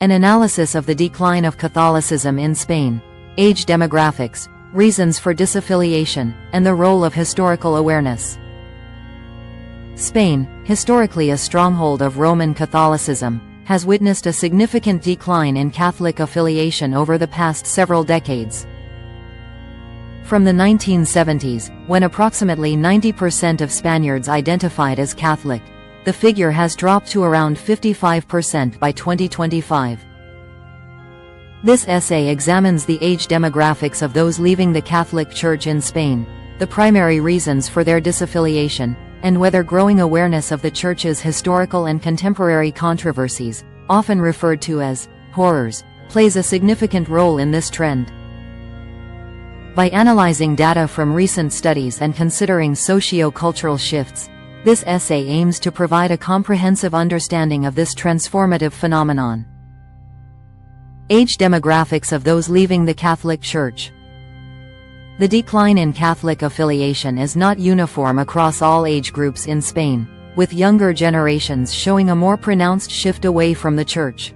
An analysis of the decline of Catholicism in Spain, age demographics, reasons for disaffiliation, and the role of historical awareness. Spain, historically a stronghold of Roman Catholicism, has witnessed a significant decline in Catholic affiliation over the past several decades. From the 1970s, when approximately 90% of Spaniards identified as Catholic, the figure has dropped to around 55% by 2025. This essay examines the age demographics of those leaving the Catholic Church in Spain, the primary reasons for their disaffiliation, and whether growing awareness of the Church's historical and contemporary controversies, often referred to as horrors, plays a significant role in this trend. By analyzing data from recent studies and considering socio-cultural shifts, this essay aims to provide a comprehensive understanding of this transformative phenomenon. Age demographics of those leaving the Catholic Church. The decline in Catholic affiliation is not uniform across all age groups in Spain, with younger generations showing a more pronounced shift away from the Church.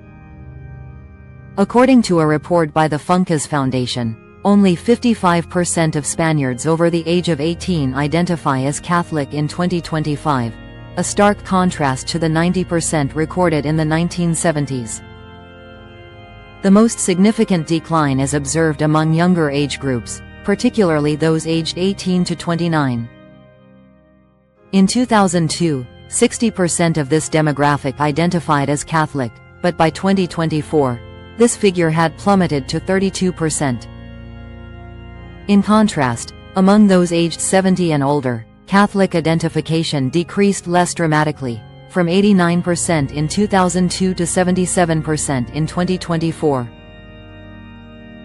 According to a report by the Funcas Foundation, only 55% of Spaniards over the age of 18 identify as Catholic in 2025, a stark contrast to the 90% recorded in the 1970s. The most significant decline is observed among younger age groups, particularly those aged 18 to 29. In 2002, 60% of this demographic identified as Catholic, but by 2024, this figure had plummeted to 32%. In contrast, among those aged 70 and older, Catholic identification decreased less dramatically, from 89% in 2002 to 77% in 2024.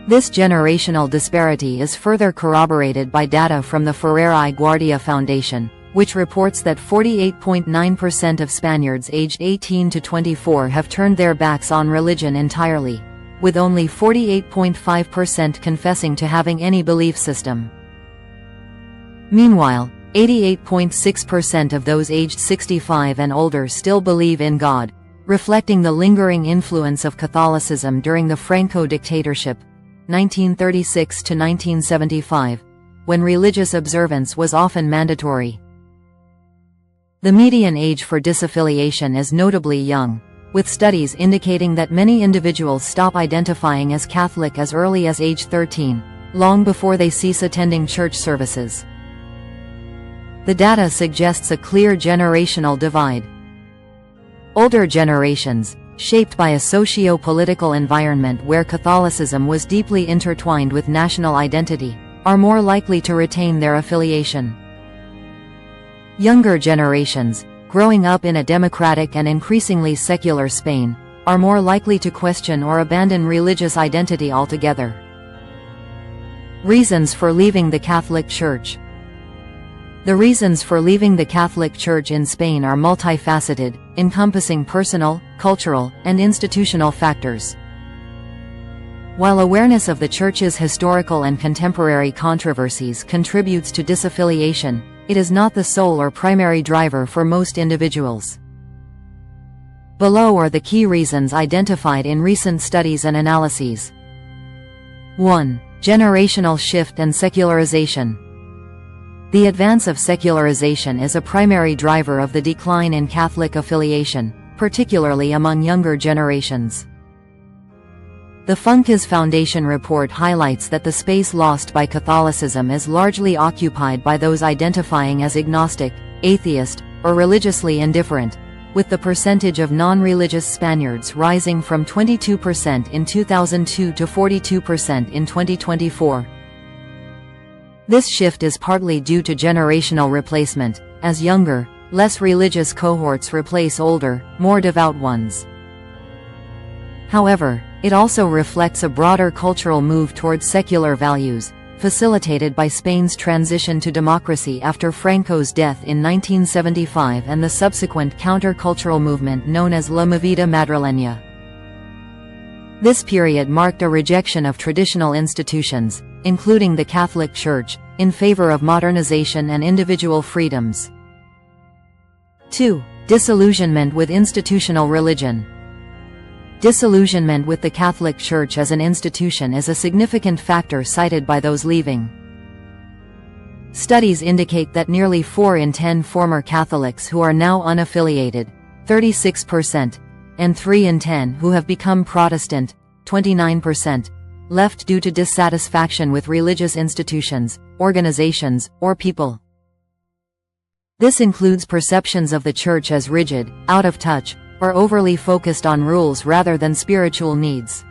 This generational disparity is further corroborated by data from the Ferrer I Guardia Foundation, which reports that 48.9% of Spaniards aged 18 to 24 have turned their backs on religion entirely, with only 48.5% confessing to having any belief system. Meanwhile, 88.6% of those aged 65 and older still believe in God, reflecting the lingering influence of Catholicism during the Franco dictatorship, 1936 to 1975, when religious observance was often mandatory. The median age for disaffiliation is notably young, with studies indicating that many individuals stop identifying as Catholic as early as age 13, long before they cease attending church services. The data suggests a clear generational divide. Older generations, shaped by a socio-political environment where Catholicism was deeply intertwined with national identity, are more likely to retain their affiliation. Younger generations, growing up in a democratic and increasingly secular Spain, are more likely to question or abandon religious identity altogether. Reasons for leaving the Catholic Church. The reasons for leaving the Catholic Church in Spain are multifaceted, encompassing personal, cultural, and institutional factors. While awareness of the Church's historical and contemporary controversies contributes to disaffiliation, it is not the sole or primary driver for most individuals. Below are the key reasons identified in recent studies and analyses. 1. Generational shift and secularization. The advance of secularization is a primary driver of the decline in Catholic affiliation, particularly among younger generations. The Funcas Foundation report highlights that the space lost by Catholicism is largely occupied by those identifying as agnostic, atheist, or religiously indifferent, with the percentage of non-religious Spaniards rising from 22% in 2002 to 42% in 2024. This shift is partly due to generational replacement, as younger, less religious cohorts replace older, more devout ones. However, it also reflects a broader cultural move towards secular values, facilitated by Spain's transition to democracy after Franco's death in 1975 and the subsequent counter-cultural movement known as La Movida Madrileña. This period marked a rejection of traditional institutions, including the Catholic Church, in favor of modernization and individual freedoms. 2. Disillusionment with institutional religion. Disillusionment with the Catholic Church as an institution is a significant factor cited by those leaving. Studies indicate that nearly 4 in 10 former Catholics who are now unaffiliated, 36%, and 3 in 10 who have become Protestant, 29%, left due to dissatisfaction with religious institutions, organizations, or people. This includes perceptions of the Church as rigid, out of touch, or overly focused on rules rather than spiritual needs.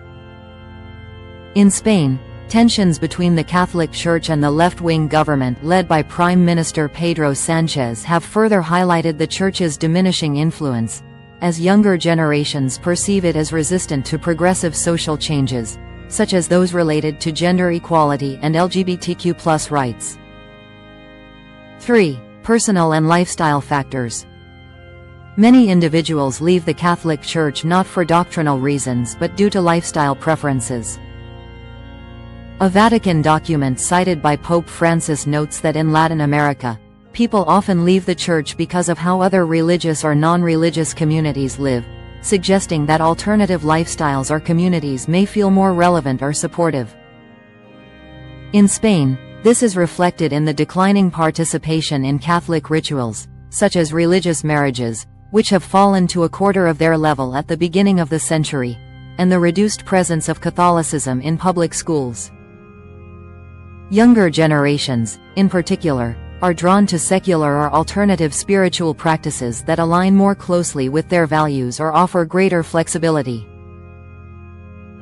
In Spain, tensions between the Catholic Church and the left-wing government led by Prime Minister Pedro Sánchez have further highlighted the Church's diminishing influence, as younger generations perceive it as resistant to progressive social changes, such as those related to gender equality and LGBTQ+ rights. 3. Personal and lifestyle factors. Many individuals leave the Catholic Church not for doctrinal reasons but due to lifestyle preferences. A Vatican document cited by Pope Francis notes that in Latin America, people often leave the Church because of how other religious or non-religious communities live, suggesting that alternative lifestyles or communities may feel more relevant or supportive. In Spain, this is reflected in the declining participation in Catholic rituals, such as religious marriages, which have fallen to a quarter of their level at the beginning of the century, and the reduced presence of Catholicism in public schools. Younger generations, in particular, are drawn to secular or alternative spiritual practices that align more closely with their values or offer greater flexibility.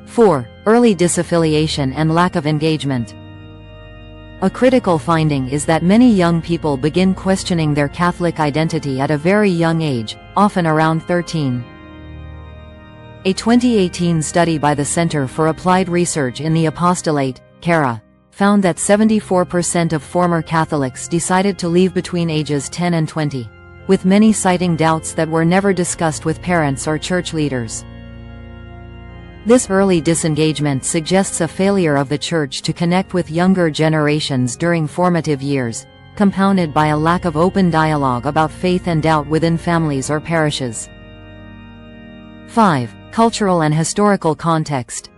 4. Early disaffiliation and lack of engagement. A critical finding is that many young people begin questioning their Catholic identity at a very young age, often around 13. A 2018 study by the Center for Applied Research in the Apostolate, CARA, found that 74% of former Catholics decided to leave between ages 10 and 20, with many citing doubts that were never discussed with parents or church leaders. This early disengagement suggests a failure of the Church to connect with younger generations during formative years, compounded by a lack of open dialogue about faith and doubt within families or parishes. 5. Cultural and historical context.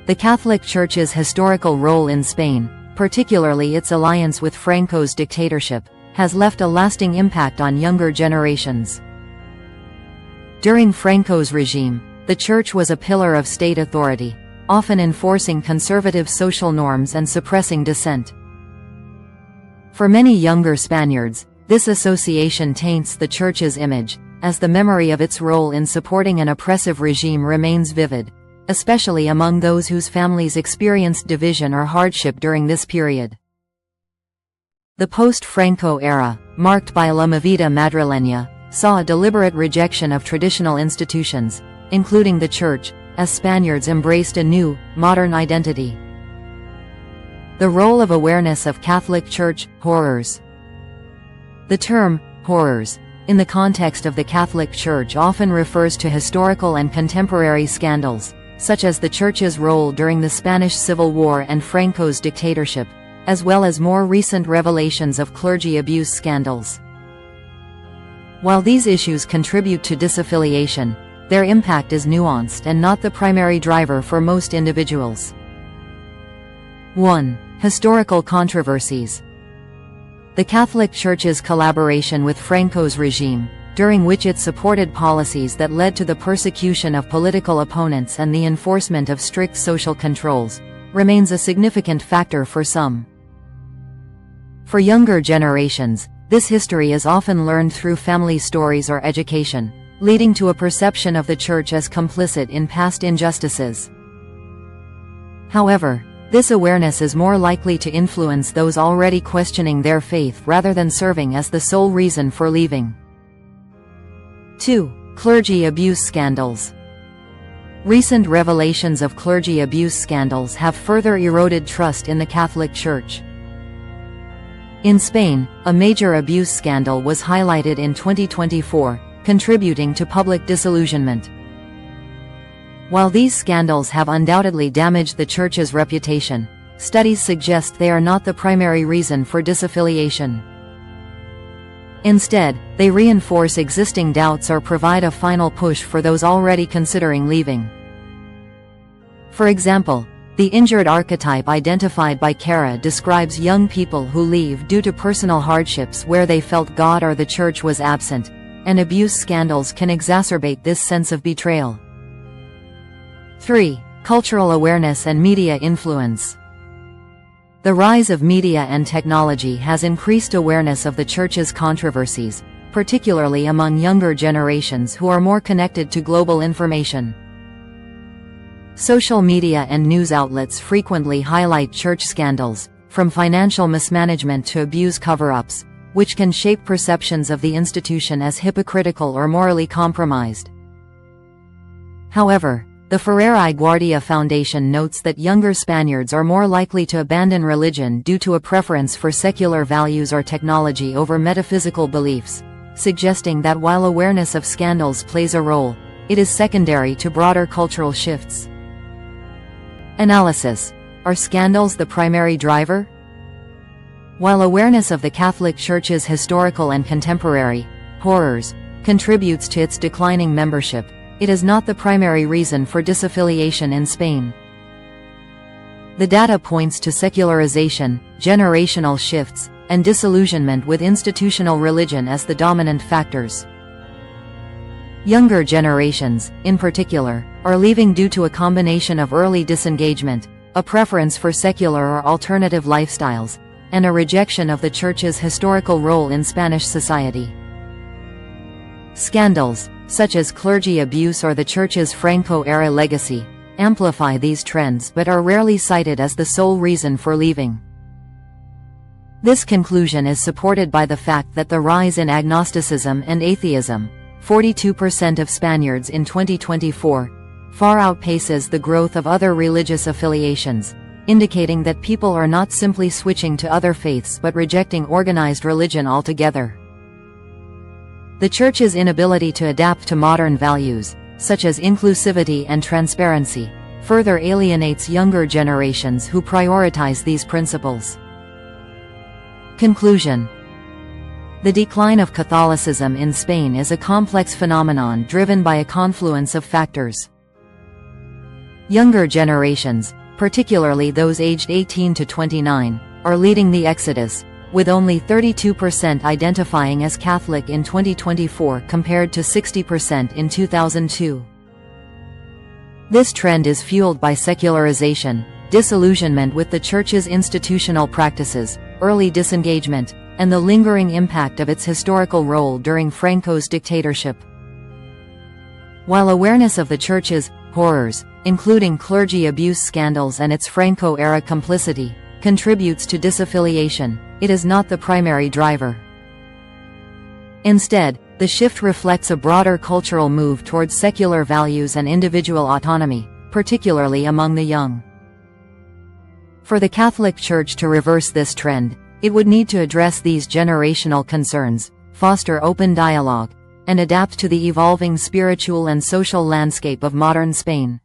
The Catholic Church's historical role in Spain, particularly its alliance with Franco's dictatorship, has left a lasting impact on younger generations. During Franco's regime, the Church was a pillar of state authority, often enforcing conservative social norms and suppressing dissent. For many younger Spaniards, this association taints the Church's image, as the memory of its role in supporting an oppressive regime remains vivid, especially among those whose families experienced division or hardship during this period. The post-Franco era, marked by La Movida Madrileña, saw a deliberate rejection of traditional institutions, including the Church, as Spaniards embraced a new, modern identity. The role of awareness of Catholic Church horrors. The term, horrors, in the context of the Catholic Church often refers to historical and contemporary scandals, such as the Church's role during the Spanish Civil War and Franco's dictatorship, as well as more recent revelations of clergy abuse scandals. While these issues contribute to disaffiliation, their impact is nuanced and not the primary driver for most individuals. 1. Historical controversies. The Catholic Church's collaboration with Franco's regime, during which it supported policies that led to the persecution of political opponents and the enforcement of strict social controls, remains a significant factor for some. For younger generations, this history is often learned through family stories or education, leading to a perception of the Church as complicit in past injustices. However, this awareness is more likely to influence those already questioning their faith rather than serving as the sole reason for leaving. 2. Clergy abuse scandals. Recent revelations of clergy abuse scandals have further eroded trust in the Catholic Church. In Spain, a major abuse scandal was highlighted in 2024, contributing to public disillusionment. While these scandals have undoubtedly damaged the Church's reputation, studies suggest they are not the primary reason for disaffiliation. Instead, they reinforce existing doubts or provide a final push for those already considering leaving. For example, the injured archetype identified by Kara describes young people who leave due to personal hardships where they felt God or the church was absent, and abuse scandals can exacerbate this sense of betrayal. 3. Cultural awareness and media influence. The rise of media and technology has increased awareness of the Church's controversies, particularly among younger generations who are more connected to global information. Social media and news outlets frequently highlight Church scandals, from financial mismanagement to abuse cover-ups, which can shape perceptions of the institution as hypocritical or morally compromised. However, the Ferrer I Guardia Foundation notes that younger Spaniards are more likely to abandon religion due to a preference for secular values or technology over metaphysical beliefs, suggesting that while awareness of scandals plays a role, it is secondary to broader cultural shifts. Analysis. Are scandals the primary driver? While awareness of the Catholic Church's historical and contemporary horrors contributes to its declining membership, it is not the primary reason for disaffiliation in Spain. The data points to secularization, generational shifts, and disillusionment with institutional religion as the dominant factors. Younger generations, in particular, are leaving due to a combination of early disengagement, a preference for secular or alternative lifestyles, and a rejection of the Church's historical role in Spanish society. Scandals, such as clergy abuse or the Church's Franco-era legacy, amplify these trends but are rarely cited as the sole reason for leaving. This conclusion is supported by the fact that the rise in agnosticism and atheism, 42% of Spaniards in 2024, far outpaces the growth of other religious affiliations, indicating that people are not simply switching to other faiths but rejecting organized religion altogether. The Church's inability to adapt to modern values, such as inclusivity and transparency, further alienates younger generations who prioritize these principles. Conclusion. The decline of Catholicism in Spain is a complex phenomenon driven by a confluence of factors. Younger generations, particularly those aged 18 to 29, are leading the exodus, with only 32% identifying as Catholic in 2024 compared to 60% in 2002. This trend is fueled by secularization, disillusionment with the Church's institutional practices, early disengagement, and the lingering impact of its historical role during Franco's dictatorship. While awareness of the Church's horrors, including clergy abuse scandals and its Franco-era complicity, contributes to disaffiliation, it is not the primary driver. Instead, the shift reflects a broader cultural move towards secular values and individual autonomy, particularly among the young. For the Catholic Church to reverse this trend, it would need to address these generational concerns, foster open dialogue, and adapt to the evolving spiritual and social landscape of modern Spain.